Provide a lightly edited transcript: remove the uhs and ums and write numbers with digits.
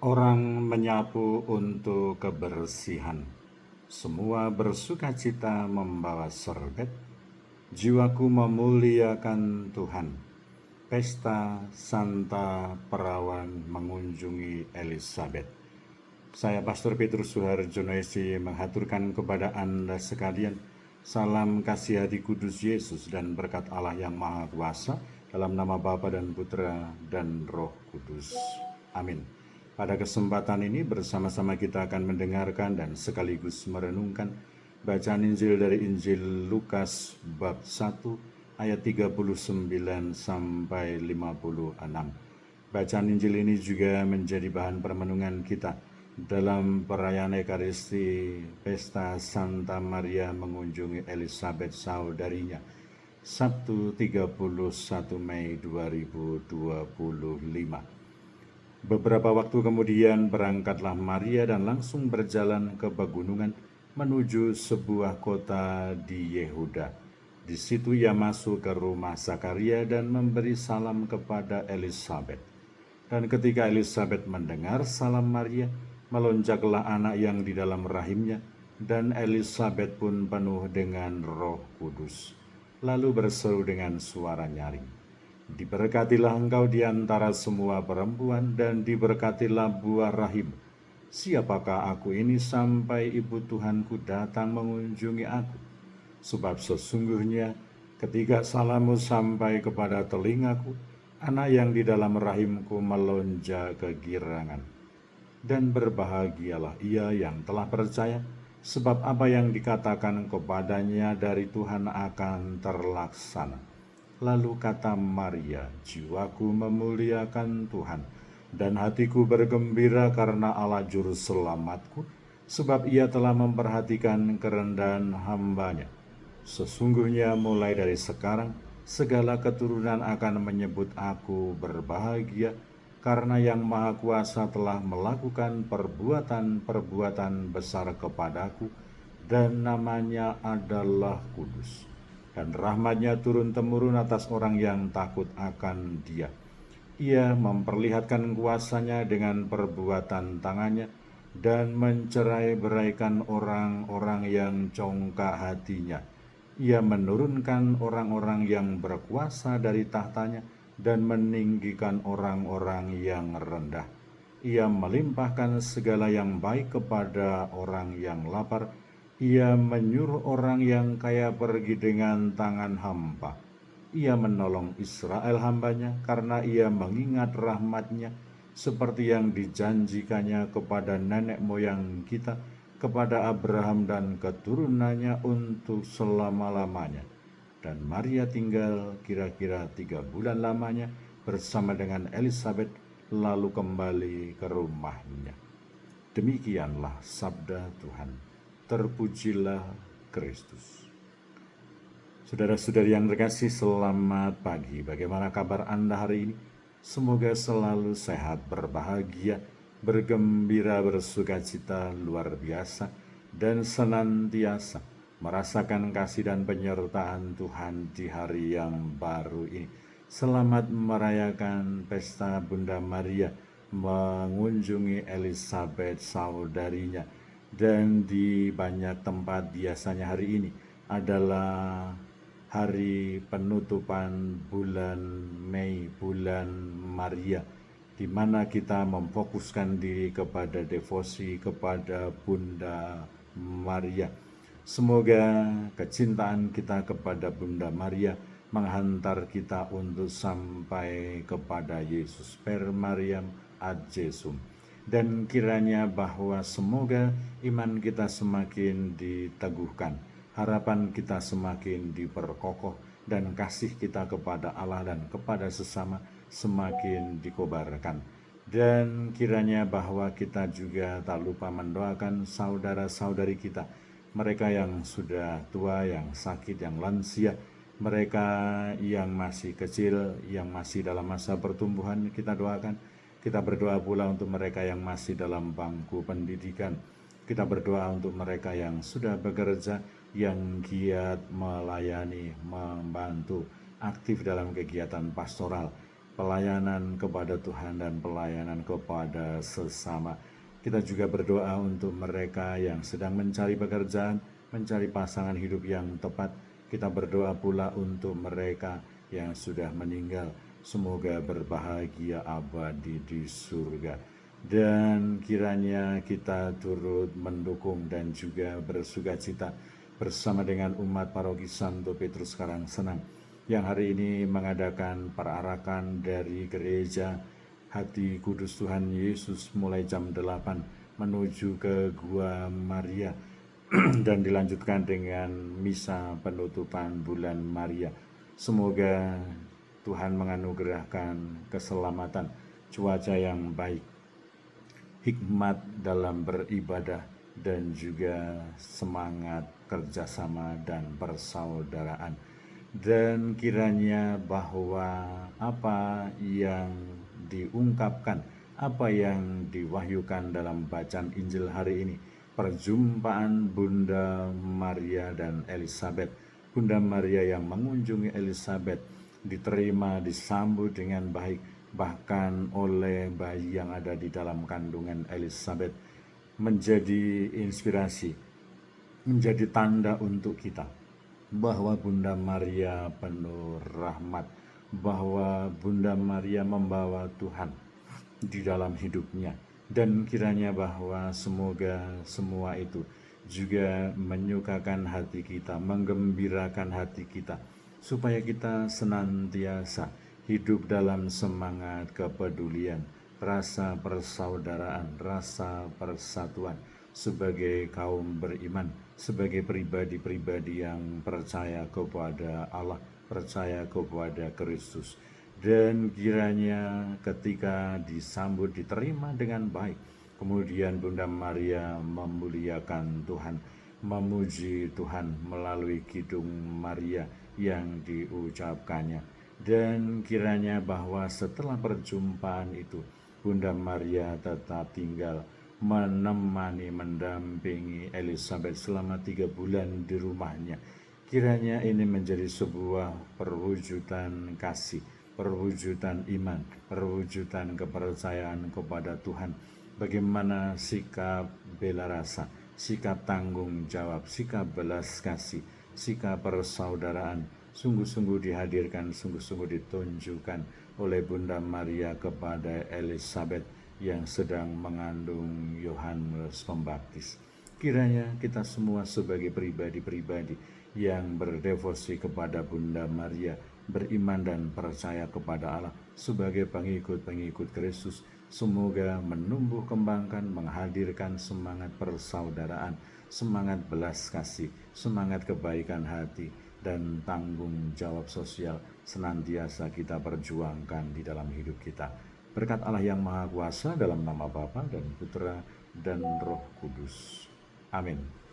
Orang menyapu untuk kebersihan. Semua bersukacita membawa serbet. Jiwaku memuliakan Tuhan. Pesta Santa Perawan mengunjungi Elizabeth. Saya Pastor Petrus Suharjono SC menghaturkan kepada Anda sekalian salam kasih hati kudus Yesus dan berkat Allah yang Maha Kuasa dalam nama Bapa dan Putra dan Roh Kudus. Amin. Pada kesempatan ini bersama-sama kita akan mendengarkan dan sekaligus merenungkan bacaan Injil dari Injil Lukas bab 1 ayat 39 sampai 56. Bacaan Injil ini juga menjadi bahan permenungan kita dalam perayaan Ekaristi Pesta Santa Maria mengunjungi Elizabeth saudarinya, Sabtu 31 Mei 2025. Beberapa waktu kemudian berangkatlah Maria dan langsung berjalan ke pegunungan menuju sebuah kota di Yehuda. Di situ ia masuk ke rumah Zakaria dan memberi salam kepada Elizabeth. Dan ketika Elizabeth mendengar salam Maria, melonjaklah anak yang di dalam rahimnya, dan Elizabeth pun penuh dengan Roh Kudus. Lalu berseru dengan suara nyaring, "Diberkatilah engkau di antara semua perempuan, dan diberkatilah buah rahim. Siapakah aku ini sampai ibu Tuhanku datang mengunjungi aku? Sebab sesungguhnya ketika salammu sampai kepada telingaku, anak yang di dalam rahimku melonjak kegirangan. Dan berbahagialah ia yang telah percaya, sebab apa yang dikatakan kepadanya dari Tuhan akan terlaksana." Lalu kata Maria, "Jiwaku memuliakan Tuhan, dan hatiku bergembira karena Allah juru selamatku, sebab ia telah memperhatikan kerendahan hamba-Nya. Sesungguhnya mulai dari sekarang, segala keturunan akan menyebut aku berbahagia, karena Yang Maha Kuasa telah melakukan perbuatan-perbuatan besar kepadaku, dan namanya adalah kudus. Dan rahmat-Nya turun-temurun atas orang yang takut akan Dia. Ia memperlihatkan kuasa-Nya dengan perbuatan tangan-Nya dan mencerai-beraikan orang-orang yang congkak hatinya. Ia menurunkan orang-orang yang berkuasa dari tahtanya dan meninggikan orang-orang yang rendah. Ia melimpahkan segala yang baik kepada orang yang lapar. Ia menyuruh orang yang kaya pergi dengan tangan hampa. Ia menolong Israel hamba-Nya karena ia mengingat rahmat-Nya seperti yang dijanjikannya kepada nenek moyang kita, kepada Abraham dan keturunannya untuk selama-lamanya. Dan Maria tinggal kira-kira 3 bulan lamanya bersama dengan Elizabeth, lalu kembali ke rumahnya. Demikianlah sabda Tuhan. Terpujilah Kristus. Saudara-saudari yang terkasih, selamat pagi. Bagaimana kabar Anda hari ini? Semoga selalu sehat, berbahagia, bergembira, bersukacita luar biasa, dan senantiasa merasakan kasih dan penyertaan Tuhan di hari yang baru ini. Selamat merayakan pesta Bunda Maria mengunjungi Elizabeth saudarinya. Dan di banyak tempat biasanya hari ini adalah hari penutupan bulan Mei, bulan Maria, di mana kita memfokuskan diri kepada devosi kepada Bunda Maria. Semoga kecintaan kita kepada Bunda Maria menghantar kita untuk sampai kepada Yesus. Per Mariam ad Jesum. Dan kiranya bahwa semoga iman kita semakin diteguhkan, harapan kita semakin diperkokoh, dan kasih kita kepada Allah dan kepada sesama semakin dikobarkan. Dan kiranya bahwa kita juga tak lupa mendoakan saudara-saudari kita, mereka yang sudah tua, yang sakit, yang lansia, mereka yang masih kecil, yang masih dalam masa pertumbuhan, kita doakan. Kita berdoa pula untuk mereka yang masih dalam bangku pendidikan. Kita berdoa untuk mereka yang sudah bekerja, yang giat melayani, membantu, aktif dalam kegiatan pastoral. pelayanan kepada Tuhan dan pelayanan kepada sesama. Kita juga berdoa untuk mereka yang sedang mencari pekerjaan, mencari pasangan hidup yang tepat. Kita berdoa pula untuk mereka yang sudah meninggal. Semoga berbahagia abadi di surga. Dan kiranya kita turut mendukung dan juga bersukacita bersama dengan umat paroki Santo Petrus Karangsenang yang hari ini mengadakan perarakan dari gereja Hati Kudus Tuhan Yesus mulai jam 8 menuju ke Gua Maria dan dilanjutkan dengan misa penutupan bulan Maria. Semoga Tuhan menganugerahkan keselamatan, cuaca yang baik, hikmat dalam beribadah, dan juga semangat kerjasama dan persaudaraan. Dan kiranya bahwa apa yang diungkapkan, apa yang diwahyukan dalam bacaan Injil hari ini, perjumpaan Bunda Maria dan Elizabeth, Bunda Maria yang mengunjungi Elizabeth, diterima, disambut dengan baik, bahkan oleh bayi yang ada di dalam kandungan Elizabeth, menjadi inspirasi, menjadi tanda untuk kita bahwa Bunda Maria penuh rahmat, bahwa Bunda Maria membawa Tuhan di dalam hidupnya. Dan kiranya bahwa semoga semua itu juga menyukakan hati kita, menggembirakan hati kita, supaya kita senantiasa hidup dalam semangat kepedulian, rasa persaudaraan, rasa persatuan sebagai kaum beriman, sebagai pribadi-pribadi yang percaya kepada Allah, percaya kepada Kristus. Dan kiranya ketika disambut, diterima dengan baik, kemudian Bunda Maria memuliakan Tuhan, memuji Tuhan melalui Kidung Maria yang diucapkannya. Dan kiranya bahwa setelah perjumpaan itu, Bunda Maria tetap tinggal menemani, mendampingi Elizabeth selama 3 bulan di rumahnya. Kiranya ini menjadi sebuah perwujudan kasih, perwujudan iman, perwujudan kepercayaan kepada Tuhan. Bagaimana sikap bela rasa, sikap tanggung jawab, sikap belas kasih, sikap persaudaraan sungguh-sungguh dihadirkan, sungguh-sungguh ditunjukkan oleh Bunda Maria kepada Elizabeth yang sedang mengandung Yohanes Pembaptis. Kiranya kita semua sebagai pribadi-pribadi yang berdevosi kepada Bunda Maria, beriman dan percaya kepada Allah sebagai pengikut-pengikut Kristus, semoga menumbuh kembangkan, menghadirkan semangat persaudaraan, semangat belas kasih, semangat kebaikan hati, dan tanggung jawab sosial senantiasa kita perjuangkan di dalam hidup kita. Berkat Allah yang Maha Kuasa, dalam nama Bapa dan Putra dan Roh Kudus. Amin.